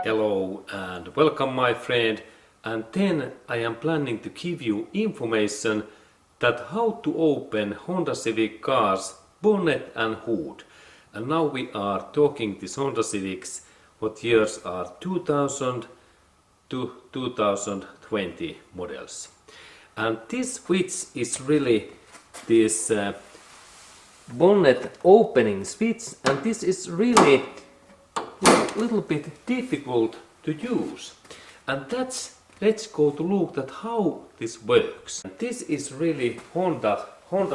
Hello and welcome my friend, and then I am planning to give you information that how to open Honda Civic cars bonnet and hood. And now we are talking this Honda Civics, what years are 2000 to 2020 models. And this switch is really this bonnet opening switch, and this is really a little bit difficult to use. And let's go to look at how this works. And this is really Honda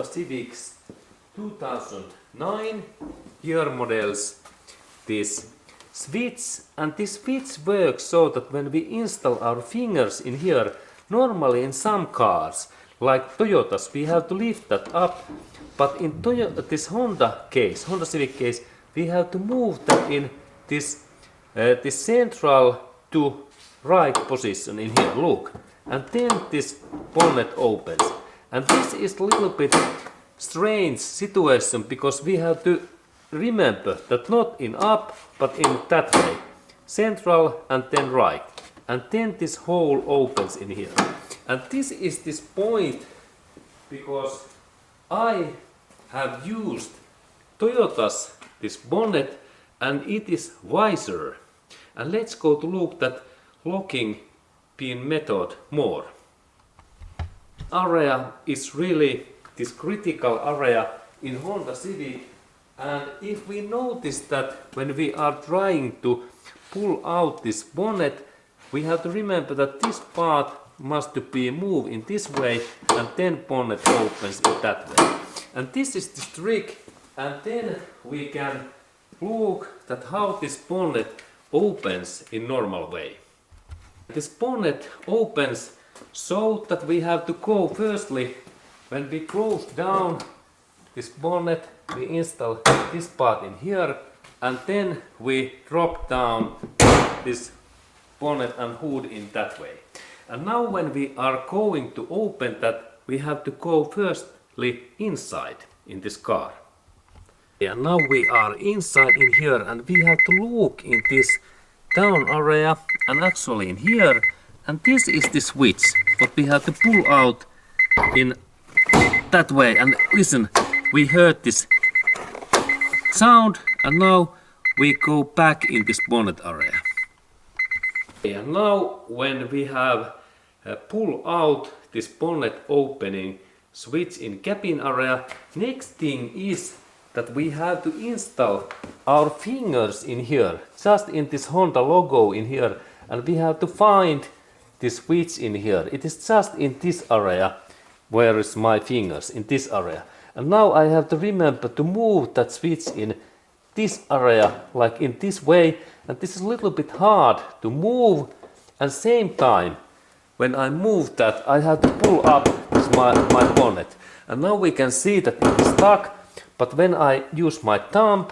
Civics 2009 year models, this switch. And this switch works so that when we install our fingers in here, normally in some cars like Toyotas we have to lift that up, but in this Honda Civic case, we have to move that in this central to right position in here, look, and then this bonnet opens. And this is a little bit strange situation because we have to remember that not in up but in that way, central and then right, and then this hole opens in here. And this is this point because I have used Toyota's this bonnet and it is wiser. And let's go to look that locking pin method more. Area is really this critical area in Honda Civic, and if we notice that when we are trying to pull out this bonnet, we have to remember that this part must be moved in this way and then bonnet opens in that way. And this is the trick, and then we can look at how this bonnet opens in normal way. This bonnet opens so that we have to go firstly, when we close down this bonnet, we install this part in here, and then we drop down this bonnet and hood in that way. And now when we are going to open that, we have to go firstly inside in this car. And now we are inside in here, and we have to look in this down area and actually in here, and this is the switch what we have to pull out in that way. And listen, we heard this sound, and now we go back in this bonnet area. And now when we have pull out this bonnet opening switch in cabin area, next thing is that we have to install our fingers in here, just in this Honda logo in here, and we have to find this switch in here. It is just in this area. Where is my fingers? In this area. And now I have to remember to move that switch in this area, like in this way, and this is a little bit hard to move, and same time when I move that I have to pull up this my bonnet. And now we can see that it is stuck, but when I use my thumb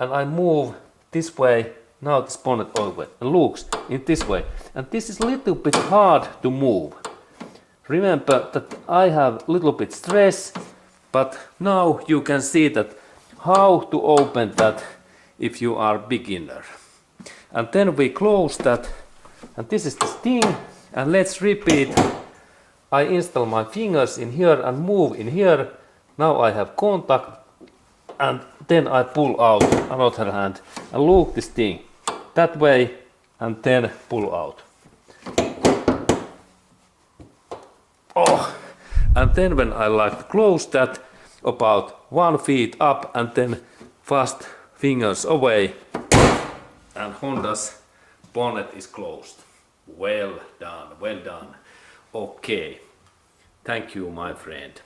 and I move this way, now this bonnet opens and looks in this way. And this is a little bit hard to move. Remember that I have a little bit stress, but now you can see that how to open that if you are beginner. And then we close that, and this is the thing, and let's repeat. I install my fingers in here and move in here. Now I have contact, and then I pull out another hand and look this thing that way, and then pull out. Oh, and then when I like to close that, about 1 feet up and then fast fingers away, and Honda's bonnet is closed. Well done, well done. Okay, thank you my friend.